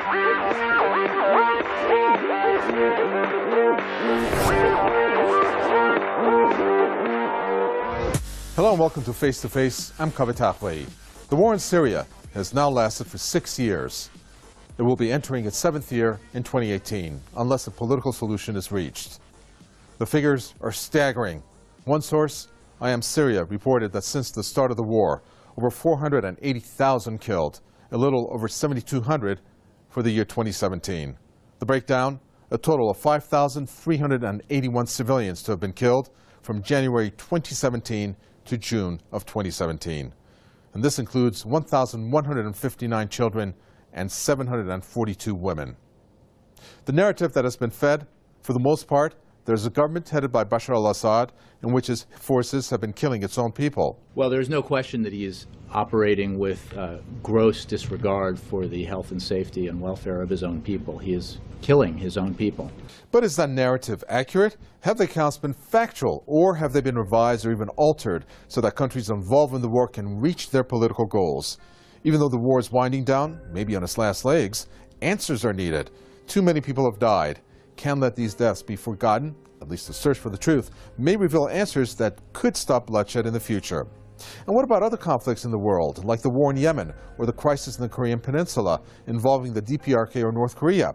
Hello and welcome to Face to Face. I'm Kaveh Taqwi. The war in Syria has now lasted for 6 years. It will be entering its 7th year in 2018, unless a political solution is reached. The figures are staggering. One source, I Am Syria, reported that since the start of the war, over 480,000 killed, a little over 7,200 for the year 2017. The breakdown, a total of 5,381 civilians to have been killed from January 2017 to June of 2017. And this includes 1,159 children and 742 women. The narrative that has been fed, for the most part, there's a government headed by Bashar al-Assad in which his forces have been killing its own people. Well, there's no question that he is operating with gross disregard for the health and safety and welfare of his own people. He is killing his own people. But is that narrative accurate? Have the accounts been factual, or have they been revised or even altered so that countries involved in the war can reach their political goals? Even though the war is winding down, maybe on its last legs, answers are needed. Too many people have died. Can't let these deaths be forgotten. At least the search for the truth may reveal answers that could stop bloodshed in the future. And what about other conflicts in the world, like the war in Yemen or the crisis in the Korean Peninsula involving the DPRK or North Korea?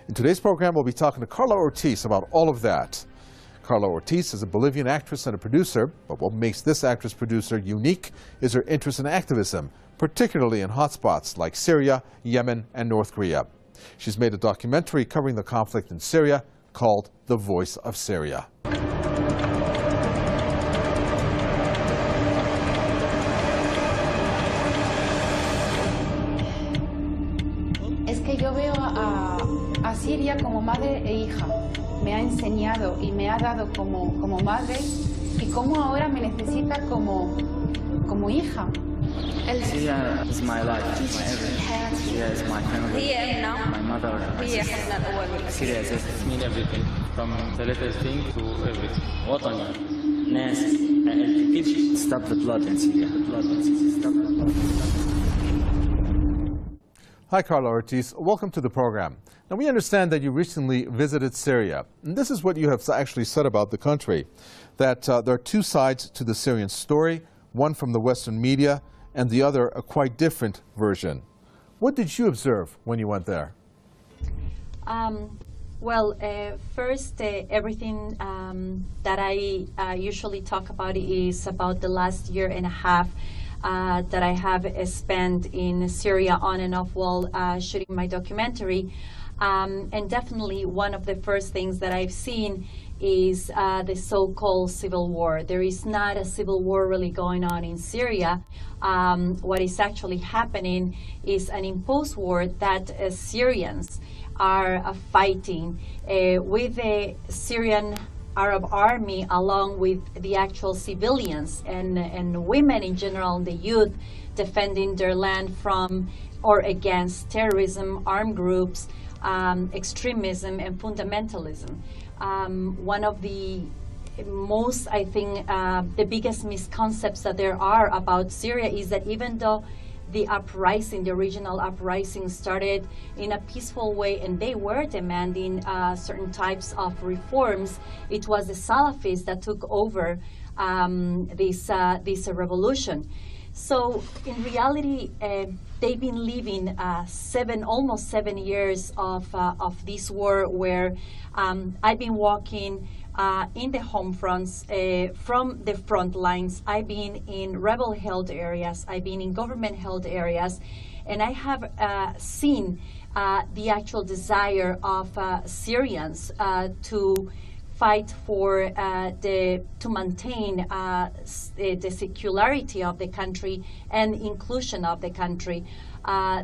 In today's program, we'll be talking to Carla Ortiz about all of that. Carla Ortiz is a Bolivian actress and a producer, but what makes this actress-producer unique is her interest in activism, particularly in hotspots like Syria, Yemen, and North Korea. She's made a documentary covering the conflict in Syria called The Voice of Syria. Es que yo veo a Siria como madre e hija. Me ha enseñado y me ha dado como madre y cómo ahora me necesita como hija. Syria is my life, my everything. Syria is my family, my mother, my sister. Syria is mean everything, from the little thing to everything. وطني, ناس, كل شيء. Stop the blood in Syria. Stop the blood. Hi, Carla Ortiz. Welcome to the program. Now, we understand that you recently visited Syria. And this is what you have actually said about the country, that there are two sides to the Syrian story, one from the Western media and the other a quite different version. What did you observe when you went there? First, everything that I usually talk about is about the last year and a half that I have spent in Syria on and off while shooting my documentary. And definitely one of the first things that I've seen is the so-called civil war. There is not a civil war really going on in Syria. What is actually happening is an imposed war that Syrians are fighting with the Syrian Arab army along with the actual civilians and women in general, the youth, defending their land from or against terrorism, armed groups, extremism and fundamentalism. One of the most, I think, the biggest misconceptions that there are about Syria is that even though the uprising, the original uprising started in a peaceful way and they were demanding certain types of reforms, it was the Salafists that took over this revolution. So in reality, they've been living almost 7 years of this war where I've been walking in the home fronts, from the front lines. I've been in rebel-held areas, I've been in government-held areas, and I have seen the actual desire of Syrians to fight for to maintain the secularity of the country and inclusion of the country.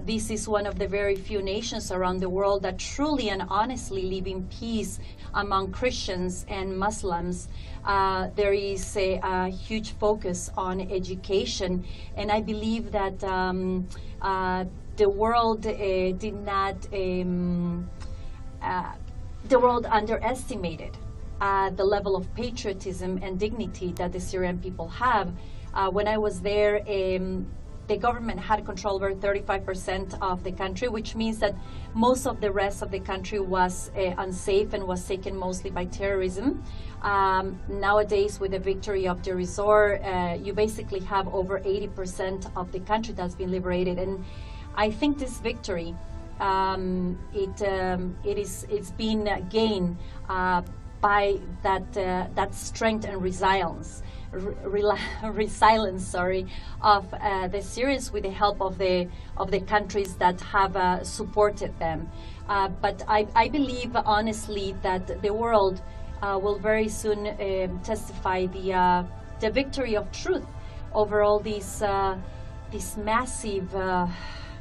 This is one of the very few nations around the world that truly and honestly live in peace among Christians and Muslims. There is a huge focus on education, and I believe that the world did not, the world underestimated the level of patriotism and dignity that the Syrian people have. When I was there, the government had control over 35% of the country, which means that most of the rest of the country was unsafe and was taken mostly by terrorism. Nowadays, with the victory of the resort, you basically have over 80% of the country that's been liberated. And I think this victory, it's been gained by that strength and resilience. Resilience, of the Syrians with the help of the countries that have supported them. But I believe honestly that the world will very soon testify the victory of truth over all this massive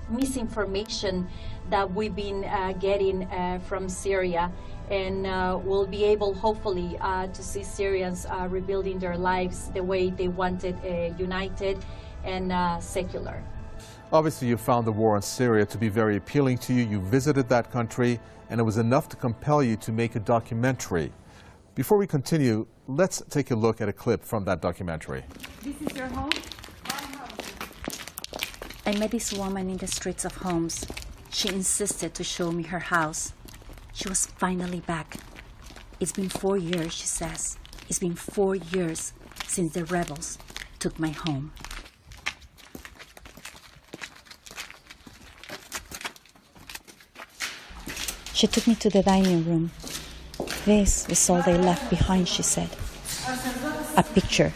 misinformation that we've been getting from Syria. And we'll be able, hopefully, to see Syrians rebuilding their lives the way they wanted, united and secular. Obviously, you found the war in Syria to be very appealing to you. You visited that country, and it was enough to compel you to make a documentary. Before we continue, let's take a look at a clip from that documentary. This is your home? I met this woman in the streets of Homs. She insisted to show me her house. She was finally back. It's been 4 years, she says. It's been 4 years since the rebels took my home. She took me to the dining room. This is all they left behind, she said. A picture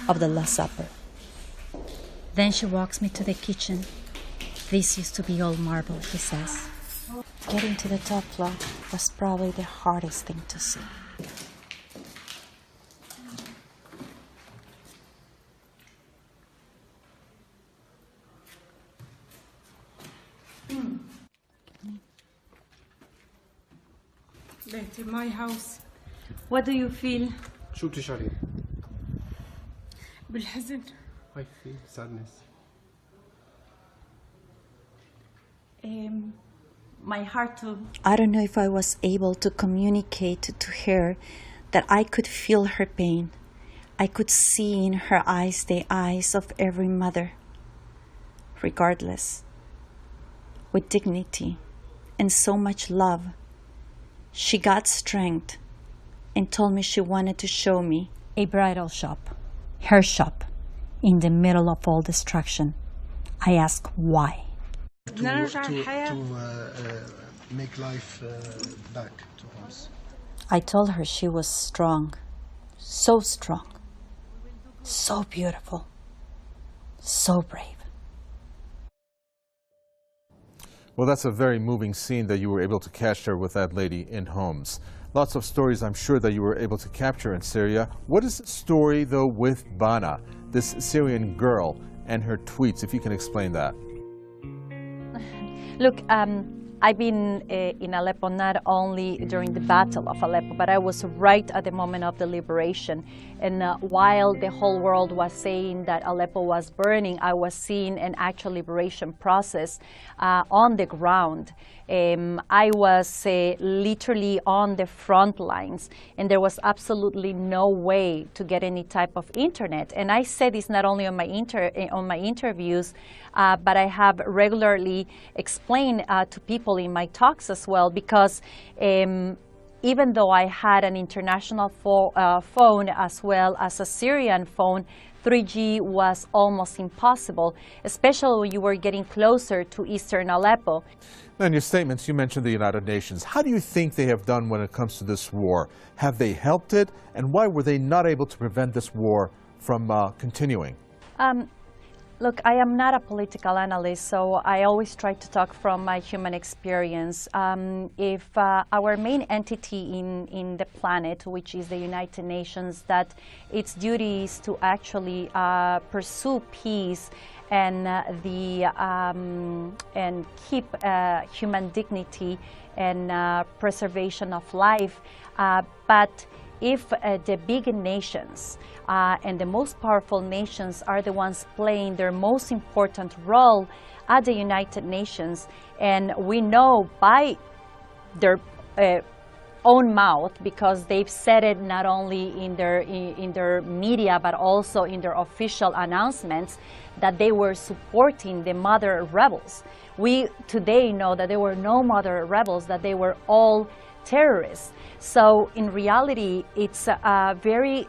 of the Last Supper. Then she walks me to the kitchen. This used to be all marble, she says. Getting to the top floor was probably the hardest thing to see. That's my house. What do you feel? شو بتشعري؟ بالحزن. I feel sadness. My heart too. I don't know if I was able to communicate to her that I could feel her pain. I could see in her eyes the eyes of every mother. Regardless, with dignity and so much love, she got strength and told me she wanted to show me a bridal shop, her shop, in the middle of all destruction. I asked why. To make life back to us. I told her she was strong, so beautiful, so brave. Well, that's a very moving scene that you were able to capture with that lady in Homs. Lots of stories I'm sure that you were able to capture in Syria. What is the story, though, with Bana, this Syrian girl, and her tweets, if you can explain that? Look, I've been in Aleppo not only during the Battle of Aleppo, but I was right at the moment of the liberation. And while the whole world was saying that Aleppo was burning, I was seeing an actual liberation process on the ground. I was literally on the front lines, and there was absolutely no way to get any type of internet. And I said this not only on my interviews, but I have regularly explained to people in my talks as well, because even though I had an international phone as well as a Syrian phone, 3G was almost impossible, especially when you were getting closer to eastern Aleppo. Now, in your statements, you mentioned the United Nations. How do you think they have done when it comes to this war? Have they helped it? And why were they not able to prevent this war from continuing? Look, I am not a political analyst, so I always try to talk from my human experience. If our main entity in the planet, which is the United Nations, that its duty is to actually pursue peace and and keep human dignity and preservation of life, but if the big nations and the most powerful nations are the ones playing their most important role at the United Nations, and we know by their own mouth, because they've said it not only in their media but also in their official announcements, that they were supporting the moderate rebels. We today know that there were no moderate rebels, that they were all terrorists. So in reality, it's very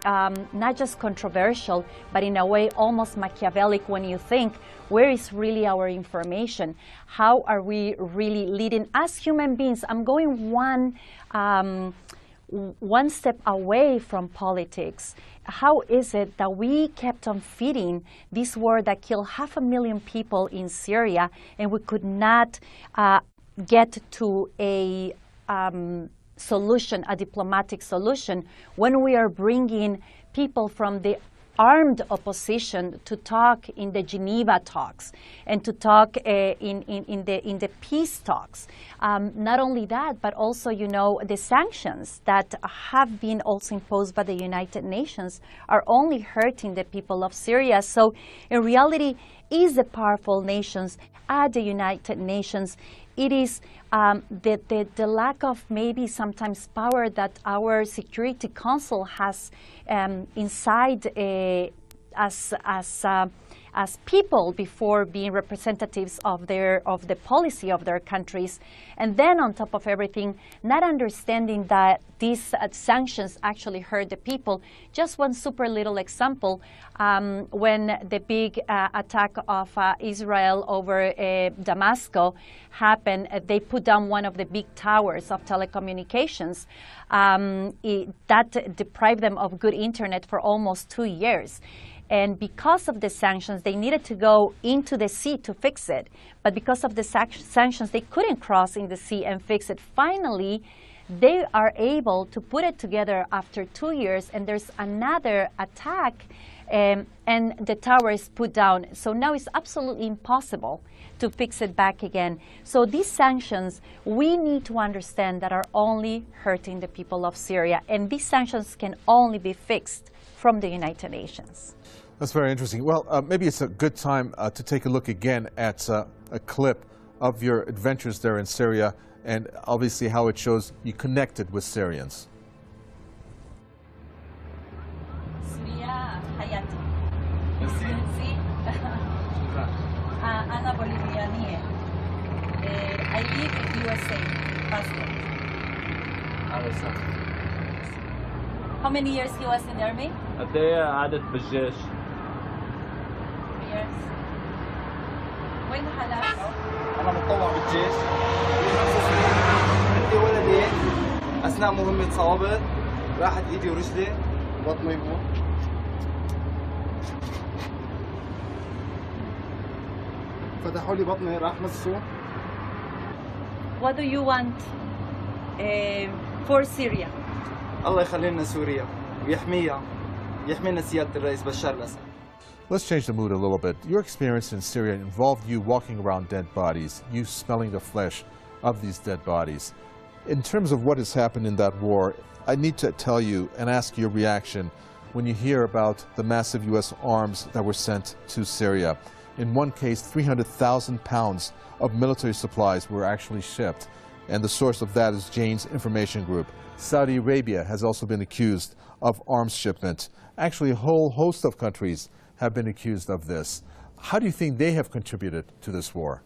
not just controversial, but in a way almost Machiavellic when you think, where is really our information? How are we really leading as human beings? I'm going one step away from politics. How is it that we kept on feeding this war that killed 500,000 people in Syria, and we could not get to a solution, a diplomatic solution, when we are bringing people from the armed opposition to talk in the Geneva talks and to talk in the peace talks. Not only that, but also, you know, the sanctions that have been also imposed by the United Nations are only hurting the people of Syria. So in reality, is the powerful nations at the United Nations, it is the lack of maybe sometimes power that our Security Council has inside as people before being representatives of the policy of their countries, and then on top of everything, not understanding that these sanctions actually hurt the people. Just one super little example, when the big attack of Israel over Damascus happened, they put down one of the big towers of telecommunications. That deprived them of good internet for almost 2 years. And because of the sanctions, they needed to go into the sea to fix it. But because of the sanctions, they couldn't cross in the sea and fix it. Finally, they are able to put it together after 2 years, and there's another attack, and the tower is put down. So now it's absolutely impossible to fix it back again. So these sanctions, we need to understand that are only hurting the people of Syria. And these sanctions can only be fixed from the United Nations. That's very interesting. Well, maybe it's a good time to take a look again at a clip of your adventures there in Syria, and obviously how it shows you connected with Syrians. Syria حياتي. أنا بوليفيانية. I live in USA. Passport. How many years he was in the army? قد ايه قعدت بالجيش؟ 3 years. وين حالك؟ أنا متطوع بالجيش. عندي ولدين أثناء مهمة صوابت راحت إيدي ورجلي وبطني هون. فتحوا لي بطني راح مصوا. What do you want for Syria? الله يخلي لنا سوريا ويحميها يحمينا سيادة الرئيس بشار الأسد. Let's change the mood a little bit. Your experience in Syria involved you walking around dead bodies, you smelling the flesh of these dead bodies. In terms of what has happened in that war, I need to tell you and ask your reaction when you hear about the massive U.S. arms that were sent to Syria. In one case, 300,000 pounds of military supplies were actually shipped, and the source of that is Jane's Information Group. Saudi Arabia has also been accused of arms shipment. Actually, a whole host of countries have been accused of this. How do you think they have contributed to this war?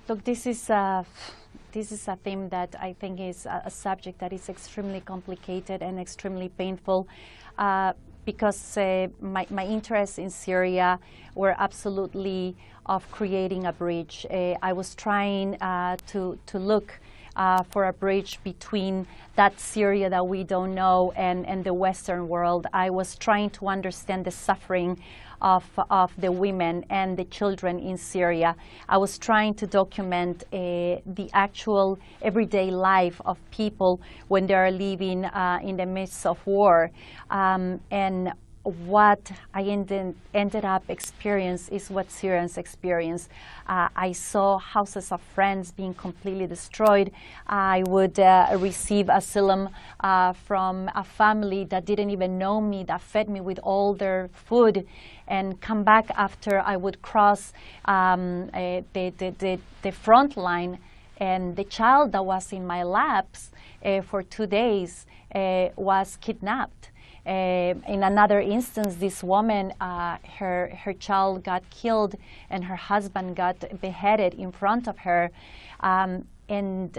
Look, this is a theme that I think is a subject that is extremely complicated and extremely painful, because my interests in Syria were absolutely of creating a bridge. I was trying to look for a bridge between that Syria that we don't know and the Western world. I was trying to understand the suffering of the women and the children in Syria. I was trying to document the actual everyday life of people when they are living in the midst of war. And what I ended up experiencing is what Syrians experience. I saw houses of friends being completely destroyed. I would receive asylum from a family that didn't even know me, that fed me with all their food, and come back after I would cross the front line And the child that was in my laps for 2 days was kidnapped. In another instance, this woman, her child got killed and her husband got beheaded in front of her. And,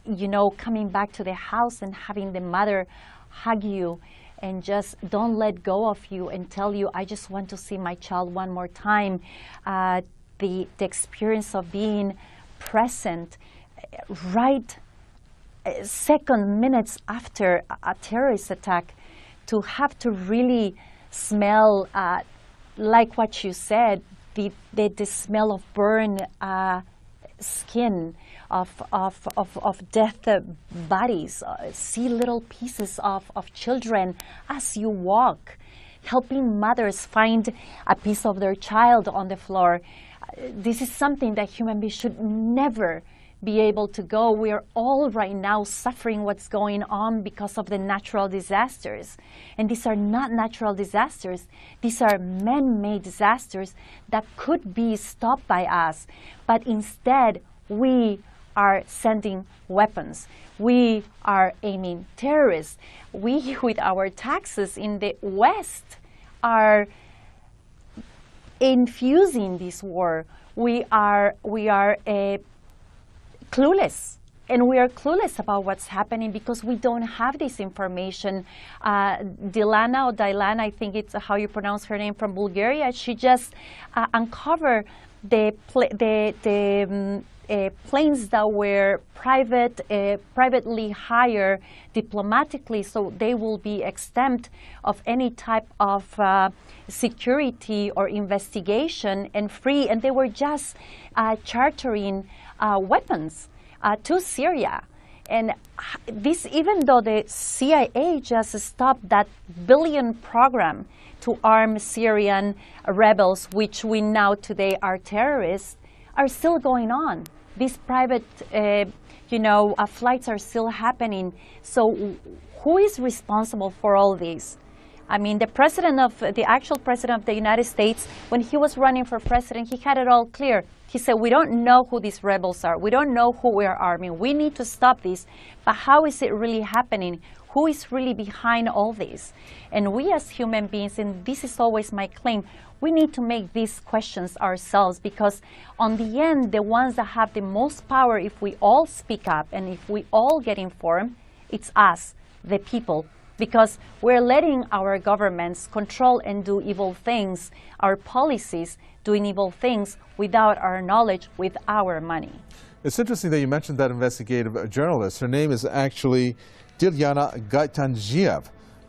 you know, coming back to the house and having the mother hug you and just don't let go of you and tell you, I just want to see my child one more time. The experience of being present right minutes after a terrorist attack, to have to really smell, like what you said, the smell of burned skin, of death bodies, see little pieces of children as you walk, helping mothers find a piece of their child on the floor. This is something that human beings should never be able to go. We are all right now suffering what's going on because of the natural disasters. And these are not natural disasters. These are man-made disasters that could be stopped by us. But instead, we are sending weapons. We are aiming terrorists. We, with our taxes in the West, are infusing this war. We are clueless, and we are clueless about what's happening because we don't have this information. Dilana, I think it's how you pronounce her name, from Bulgaria, she just uncovered the planes that were privately hired diplomatically, so they will be exempt of any type of security or investigation and free, and they were just chartering weapons to Syria. And this, even though the CIA just stopped that billion program to arm Syrian rebels, which we know today are terrorists, are still going on. These private, flights are still happening. So who is responsible for all this? I mean, the actual president of the United States, when he was running for president, he had it all clear. He said, we don't know who these rebels are. We don't know who we are arming. We need to stop this. But how is it really happening? Who is really behind all this? And we as human beings, and this is always my claim, we need to make these questions ourselves, because on the end, the ones that have the most power, if we all speak up and if we all get informed, it's us, the people. Because we're letting our governments control and do evil things, our policies doing evil things without our knowledge, with our money. It's interesting that you mentioned that investigative journalist. Her name is actually Dilyana Gaitanjiev.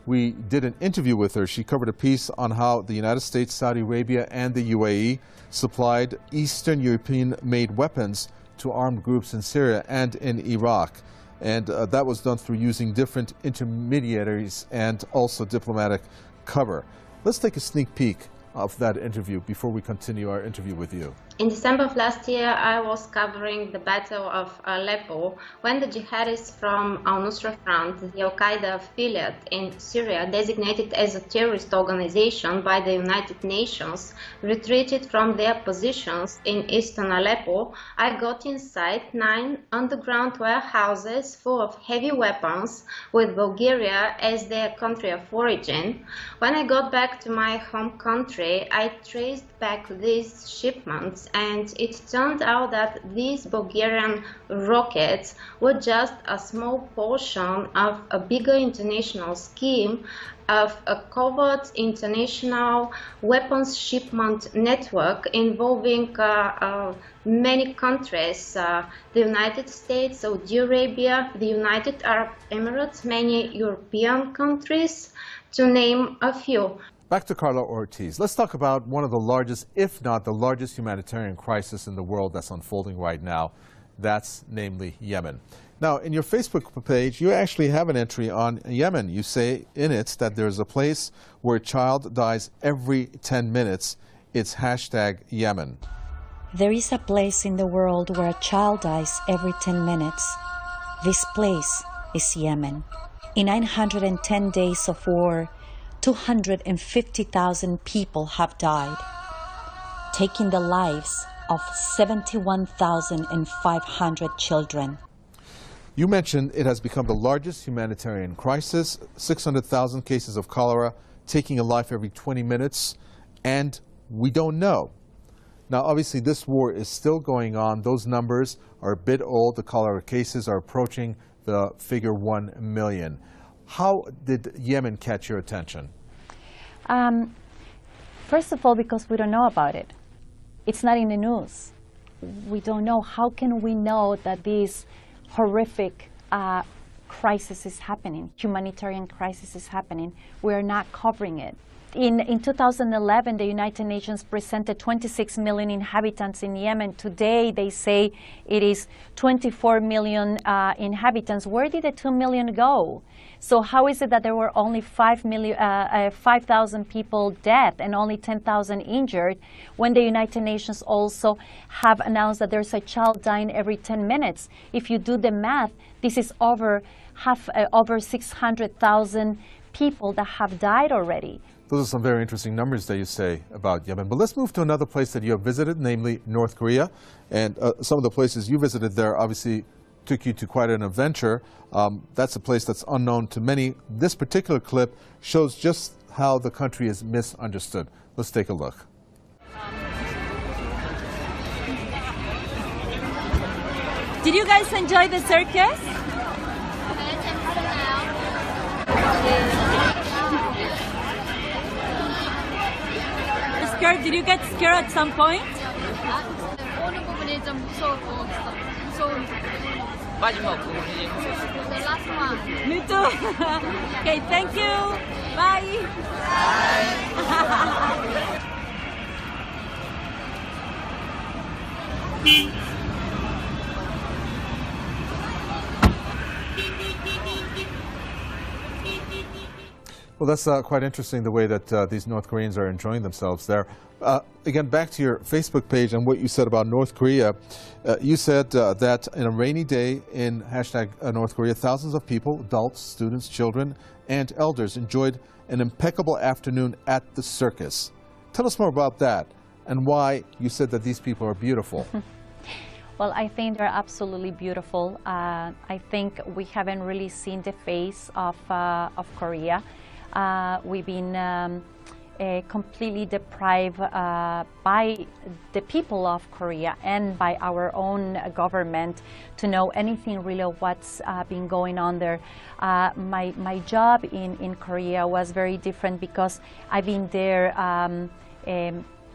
We did an interview with her. She covered a piece on how the United States, Saudi Arabia, and the UAE supplied Eastern European-made weapons to armed groups in Syria and in Iraq. And that was done through using different intermediaries and also diplomatic cover. Let's take a sneak peek of that interview before we continue our interview with you. In December of last year, I was covering the Battle of Aleppo when the jihadists from al-Nusra Front, the Al-Qaeda affiliate in Syria, designated as a terrorist organization by the United Nations, retreated from their positions in eastern Aleppo. I got inside 9 underground warehouses full of heavy weapons with Bulgaria as their country of origin. When I got back to my home country, I traced back these shipments, and it turned out that these Bulgarian rockets were just a small portion of a bigger international scheme of a covert international weapons shipment network involving many countries, the United States, Saudi Arabia, the United Arab Emirates, many European countries, to name a few. Back to Carla Ortiz. Let's talk about one of the largest, if not the largest, humanitarian crisis in the world that's unfolding right now. That's namely Yemen. Now, in your Facebook page, you actually have an entry on Yemen. You say in it that there's a place where a child dies every 10 minutes. It's #Yemen. There is a place in the world where a child dies every 10 minutes. This place is Yemen. In 910 days of war, 250,000 people have died, taking the lives of 71,500 children. You mentioned it has become the largest humanitarian crisis, 600,000 cases of cholera, taking a life every 20 minutes, and we don't know. Now, obviously, this war is still going on. Those numbers are a bit old. The cholera cases are approaching the figure 1 million. How did Yemen catch your attention? First of all, because we don't know about it. It's not in the news. We don't know. How can we know that this horrific crisis is happening, humanitarian crisis is happening? We are not covering it. In 2011, the United Nations presented 26 million inhabitants in Yemen. Today, they say it is 24 million inhabitants. Where did the 2 million go? So how is it that there were only 5,000 people dead and only 10,000 injured when the United Nations also have announced that there's a child dying every 10 minutes? If you do the math, this is over 600,000 people that have died already. Those are some very interesting numbers that you say about Yemen. But let's move to another place that you have visited, namely North Korea. And some of the places you visited there obviously took you to quite an adventure. That's a place that's unknown to many. This particular clip shows just how the country is misunderstood. Let's take a look. Did you guys enjoy the circus? Did you get scared at some point? The last one. Me too. Okay, thank you. Bye. Well, that's quite interesting, the way that these North Koreans are enjoying themselves there. Again, back to your Facebook page and what you said about North Korea. You said that in a rainy day in #North Korea, thousands of people, adults, students, children, and elders enjoyed an impeccable afternoon at the circus. Tell us more about that and why you said that these people are beautiful. Well, I think they're absolutely beautiful. I think we haven't really seen the face of Korea. We've been completely deprived by the people of Korea and by our own government to know anything really of what's been going on there. My job in Korea was very different because I've been there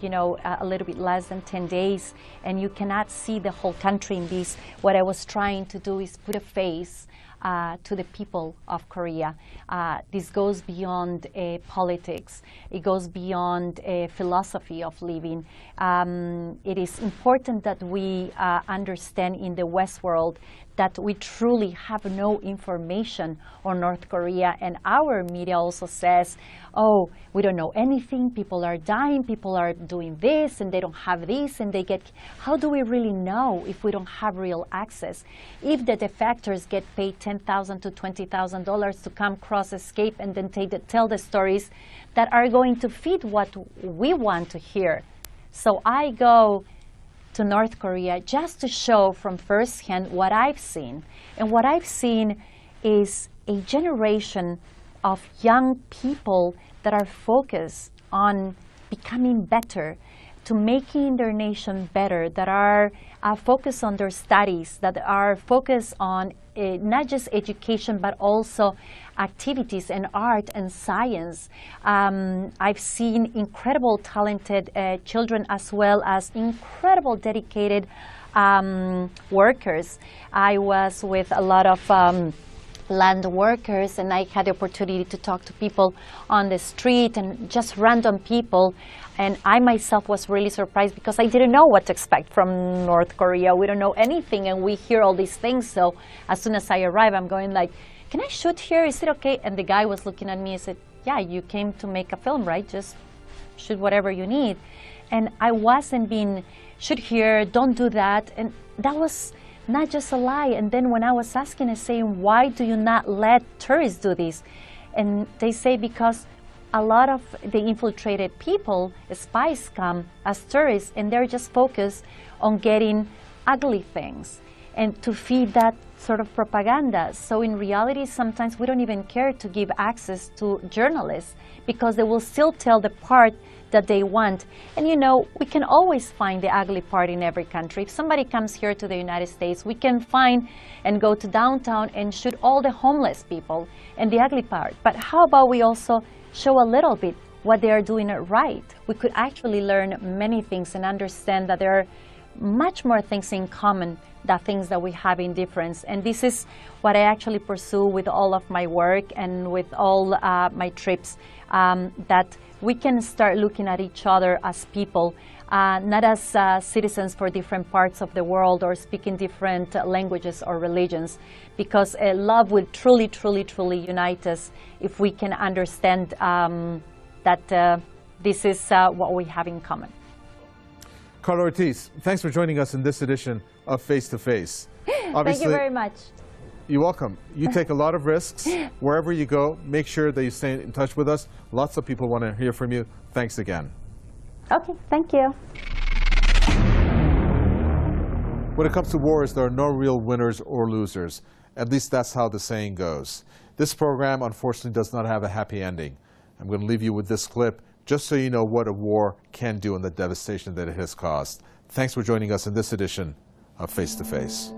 you know, a little bit less than 10 days, and you cannot see the whole country in this. What I was trying to do is put a face to the people of Korea. This goes beyond politics. It goes beyond philosophy of living. It is important that we understand in the West world that we truly have no information on North Korea, and our media also says, oh, we don't know anything, people are dying, people are doing this, and they don't have this, and they get... How do we really know if we don't have real access? If the defectors get paid $10,000 to $20,000 to come cross, escape, and then tell the stories that are going to feed what we want to hear. So I go to North Korea just to show from firsthand what I've seen. And what I've seen is a generation of young people that are focused on becoming better, to making their nation better, that are focused on their studies, that are focused on not just education, but also activities and art and science. I've seen incredible talented children as well as incredible dedicated workers. I was with a lot of land workers, and I had the opportunity to talk to people on the street and just random people. And I myself was really surprised because I didn't know what to expect from North Korea. We don't know anything, and we hear all these things. So as soon as I arrive, I'm going like, can I shoot here? Is it okay? And the guy was looking at me and said, yeah, you came to make a film, right? Just shoot whatever you need. And I wasn't being, shoot here, don't do that. And that was not just a lie. And then when I was asking and saying, why do you not let tourists do this? And they say, because a lot of the infiltrated people, spies, come as tourists, and they're just focused on getting ugly things and to feed that sort of propaganda. So in reality, sometimes we don't even care to give access to journalists because they will still tell the part that they want. And you know, we can always find the ugly part in every country. If somebody comes here to the United States, we can find and go to downtown and shoot all the homeless people and the ugly part. But how about we also show a little bit what they are doing right? We could actually learn many things and understand that there are much more things in common than things that we have in difference. And this is what I actually pursue with all of my work and with all my trips, that we can start looking at each other as people, not as citizens for different parts of the world or speaking different languages or religions, because love will truly, truly, truly unite us if we can understand that this is what we have in common. Carla Ortiz, thanks for joining us in this edition of Face to Face. Thank you very much. You're welcome. You take a lot of risks. Wherever you go, make sure that you stay in touch with us. Lots of people want to hear from you. Thanks again. Okay, thank you. When it comes to wars, there are no real winners or losers. At least that's how the saying goes. This program, unfortunately, does not have a happy ending. I'm going to leave you with this clip just so you know what a war can do and the devastation that it has caused. Thanks for joining us in this edition of Face to Face.